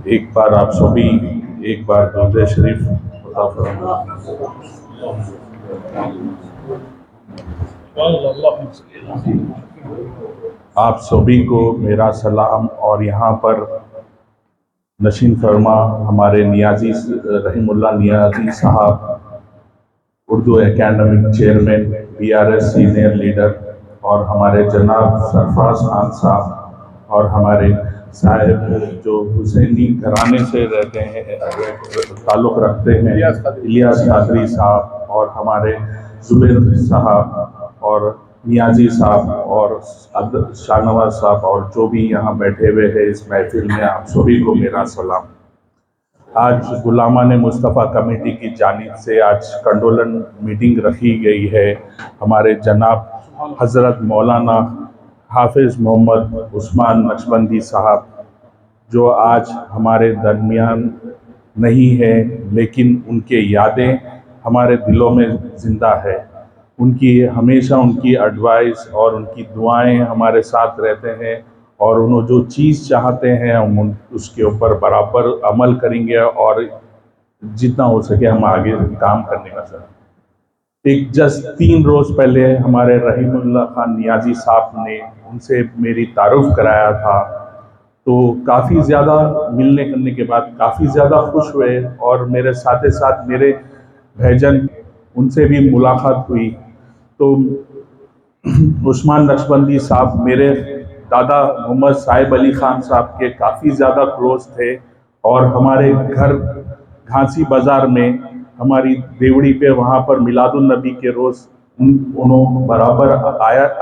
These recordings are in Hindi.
एक बार आप सभी एक बार दुरूद शरीफ अता फरमाएं। आप सभी को मेरा सलाम। और यहाँ पर नशीन फरमा हमारे नियाजी रहीमुल्लाह नियाजी साहब, Urdu academic chairman, BRS senior leader, और हमारे जनाब सरफराज खान साहब, और हमारे साहब जो हुसैनी घराने से रहते हैं, ताल्लुक़ रखते हैं, इलियास कादरी साहब, और हमारे जुबैर साहब, और नियाजी साहब, और शाहनवाज साहब, और जो भी यहाँ बैठे हुए हैं इस महफिल में, आप सभी को मेरा सलाम। आज गुलामान मुस्तफ़ा कमेटी की जानिब से आज कंडोलन मीटिंग रखी गई है। हमारे जनाब हज़रत मौलाना हाफिज़ मोहम्मद उस्मान नक्शबंदी साहब, जो आज हमारे दरमियान नहीं है, लेकिन उनके यादें हमारे दिलों में ज़िंदा है। उनकी हमेशा उनकी एडवाइस और उनकी दुआएं हमारे साथ रहते हैं, और उन्होंने जो चीज़ चाहते हैं हम उसके ऊपर बराबर अमल करेंगे, और जितना हो सके हम आगे काम करने का चाहें। एक जस्ट 3 रोज़ पहले हमारे रहीमुल्लाह खान नियाजी साहब ने उनसे मेरी तारुफ कराया था, तो काफ़ी ज़्यादा मिलने करने के बाद काफ़ी ज़्यादा खुश हुए, और मेरे साथ साथ मेरे भाईजान उनसे भी मुलाकात हुई। तो उस्मान नक्शबंदी साहब मेरे दादा मोहम्मद साहिब अली खान साहब के काफ़ी ज़्यादा क्लोज थे, और हमारे घर घासी बाज़ार में हमारी देवड़ी पे वहाँ पर मिलादुन नबी के रोज़ उन्होंने बराबर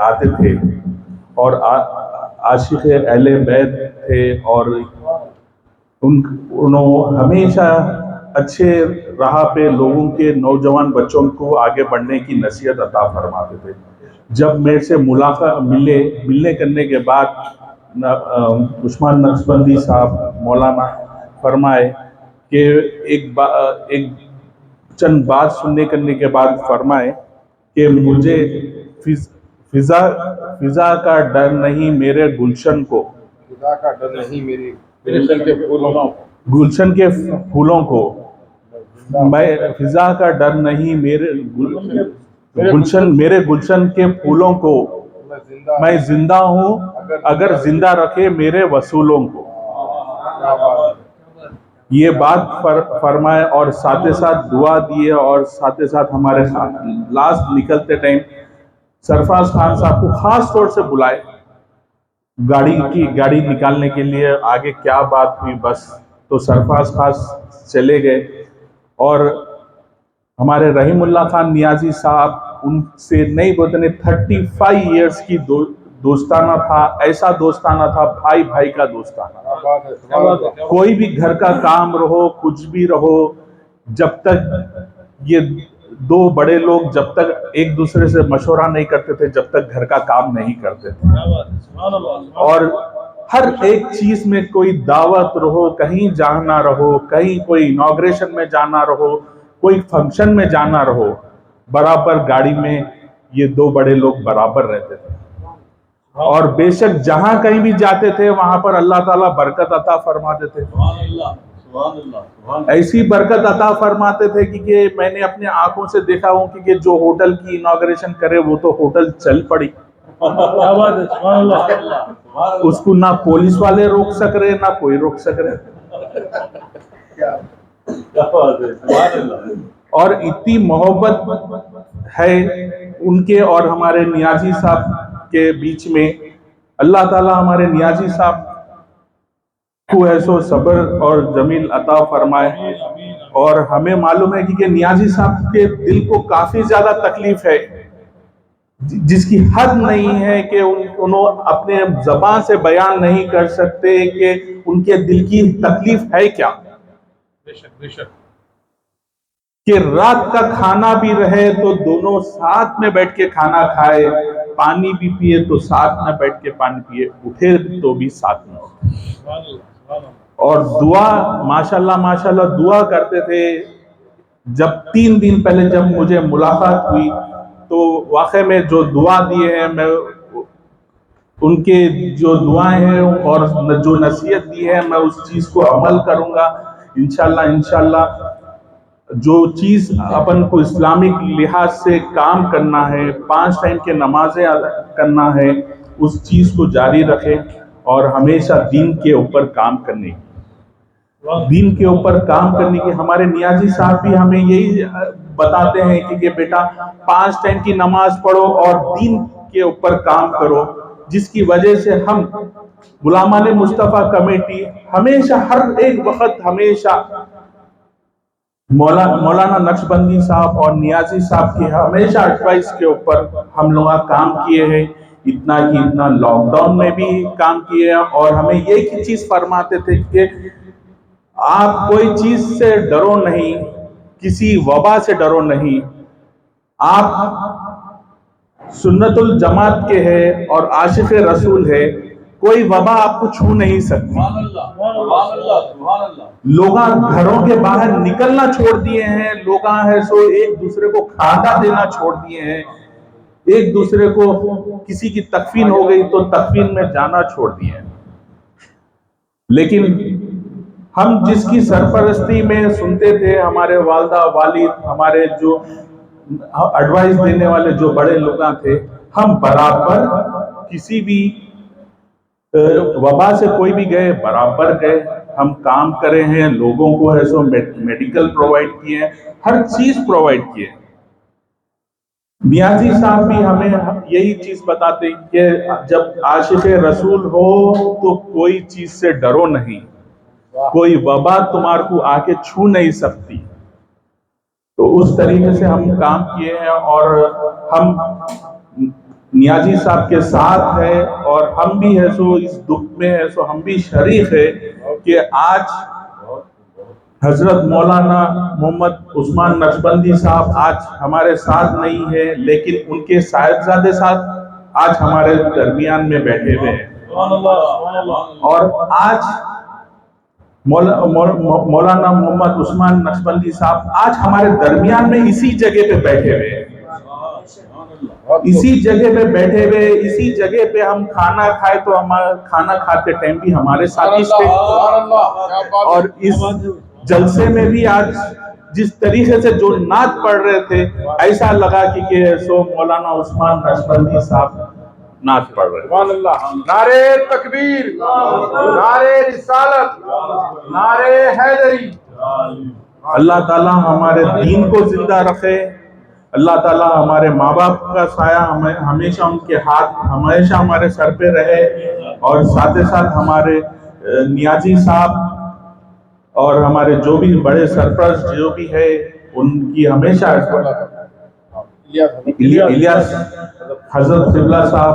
आते थे, और आशिक़ अहले बैत थे, और उन्होंने हमेशा अच्छे राह पे लोगों के नौजवान बच्चों को आगे बढ़ने की नसीहत अता फरमाते थे। जब मेरे से मिलने करने के बाद उस्मान नक्शबंदी साहब मौलाना फरमाए कि एक चंद बात सुनने करने के बाद फरमाए कि मुझे फिजा फिजा का डर नहीं मेरे गुलशन को, फिजा का डर नहीं मेरे गुलशन के फूलों को, मैं फिजा का डर नहीं मेरे गुलशन के फूलों को, मैं जिंदा हूँ अगर जिंदा रखे मेरे वसूलों को। ये बात फरमाए, और साथ ही साथ दुआ दिए, और साथ ही साथ हमारे लास्ट निकलते टाइम सरफराज खान साहब को खास तौर से बुलाए गाड़ी निकालने के लिए। आगे क्या बात हुई बस, तो सरफराज खान चले गए, और हमारे रहीमुल्लाह खान नियाजी साहब उनसे नहीं बोलते, 35 इयर्स की दोस्ताना था, ऐसा दोस्ताना था, भाई भाई का दोस्ताना। कोई भी घर का काम रहो, कुछ भी रहो, जब तक ये दो बड़े लोग जब तक एक दूसरे से मशवरा नहीं करते थे, जब तक घर का काम नहीं करते थे। और हर एक चीज में, कोई दावत रहो, कहीं जाना रहो, कहीं कोई इनॉग्रेशन में जाना रहो, कोई फंक्शन में जाना रहो, बराबर गाड़ी में ये दो बड़े लोग बराबर रहते थे। और बेशक जहां कहीं भी जाते थे वहां पर अल्लाह ताला बरकत अता फरमाते थे। ऐसी बरकत अता फरमाते थे कि मैंने अपने आंखों से देखा हूं कि जो होटल की इनॉग्रेशन करे वो तो होटल चल पड़ी। उसको ना पुलिस वाले रोक सक रहे, ना कोई रोक सक रहे। और इतनी मोहब्बत है उनके और हमारे नियाजी साहब के बीच में। अल्लाह ताला हमारे नियाजी साहब को ऐसो सब्र और जमील अता फरमाए। और हमें मालूम है कि नियाजी साहब के दिल को काफी ज्यादा तकलीफ है, जिसकी हद नहीं है कि उन्होंने अपने जबान से बयान नहीं कर सकते कि उनके दिल की तकलीफ है क्या। कि रात का खाना भी रहे तो दोनों साथ में बैठ के खाना खाए, पानी भी पिए तो साथ में बैठ के पानी पिए, उठे तो भी साथ में। और दुआ माशाल्लाह माशाल्लाह दुआ करते थे। जब 3 दिन पहले जब मुझे मुलाकात हुई तो वाकई में जो दुआ दिए हैं, मैं उनके जो दुआएं हैं और जो नसीहत दी है मैं उस चीज को अमल करूंगा इंशाल्लाह। जो चीज अपन को इस्लामिक लिहाज से काम करना है, 5 टाइम के नमाजें अदा करना है, उस चीज को जारी रखें और हमेशा दीन के ऊपर काम करने की हमारे नियाजी साहब भी हमें यही बताते हैं कि बेटा 5 टाइम की नमाज पढ़ो और दीन के ऊपर काम करो, जिसकी वजह से हम गुलामान मुस्तफ़ा कमेटी हमेशा हर एक वक्त हमेशा मौलाना नक्शबंदी साहब और नियाजी साहब की हमेशा एडवाइस के ऊपर हम लोग काम किए हैं। इतना कि इतना लॉकडाउन में भी काम किए हैं और हमें एक ही चीज फरमाते थे कि आप कोई चीज से डरो नहीं, किसी वबा से डरो नहीं, आप सुन्नतुल जमात के हैं और आशिक रसूल है, कोई वबा आपको छू नहीं सकती। लोग घरों के बाहर निकलना छोड़ दिए हैं, लोग है सो एक दूसरे को खाना देना छोड़ दिए हैं, एक दूसरे को किसी की तकफीन हो गई तो तकफीन में जाना छोड़ दिए हैं। लेकिन हम जिसकी सरपरस्ती में सुनते थे, हमारे वालदा वालिद, हमारे जो एडवाइस देने वाले जो बड़े लोग थे, हम बराबर किसी भी वबा से कोई भी गए बराबर गए, हम काम करे हैं, लोगों को है सो मेडिकल प्रोवाइड किए, हर चीज प्रोवाइड किए। नियाजी साहब भी हमें यही चीज बताते हैं कि जब आशिक रसूल हो तो कोई चीज से डरो नहीं, कोई वबा तुम्हारे को आके छू नहीं सकती। तो उस तरीके से हम काम किए हैं और हम नियाजी साहब के साथ है और हम भी है सो इस दुख में है सो हम भी शरीक है कि आज हजरत मौलाना मोहम्मद उस्मान नक्शबंदी साहब आज हमारे साथ नहीं है, लेकिन उनके साहिबजादे साथ आज हमारे दरमियान में बैठे हुए हैं। और आज मौलाना मोहम्मद उस्मान नक्शबंदी साहब आज हमारे दरमियान में इसी जगह पे बैठे हुए हैं, इसी जगह पे बैठे हुए, इसी जगह पे हम खाना खाए तो हमारा खाना खाते टाइम भी हमारे साथ ही थे। और इस जलसे में भी आज जिस तरीके से जो नात पढ़ रहे थे, ऐसा लगा कि सो मौलाना उस्मान नक्शबंदी साहब नात पढ़ रहे। नारे तकबीर, नारे रिसालत, नारे हैदरी। अल्लाह ताला हमारे दीन को जिंदा रखे, अल्लाह ताला हमारे माँ बाप का साया हमें हमेशा उनके हाथ हमेशा हमारे सर पे रहे, और साथ ही साथ हमारे नियाजी साहब और हमारे जो भी बड़े सरपरस्त जो भी है उनकी हमेशा इलियास हजरत किबला साहब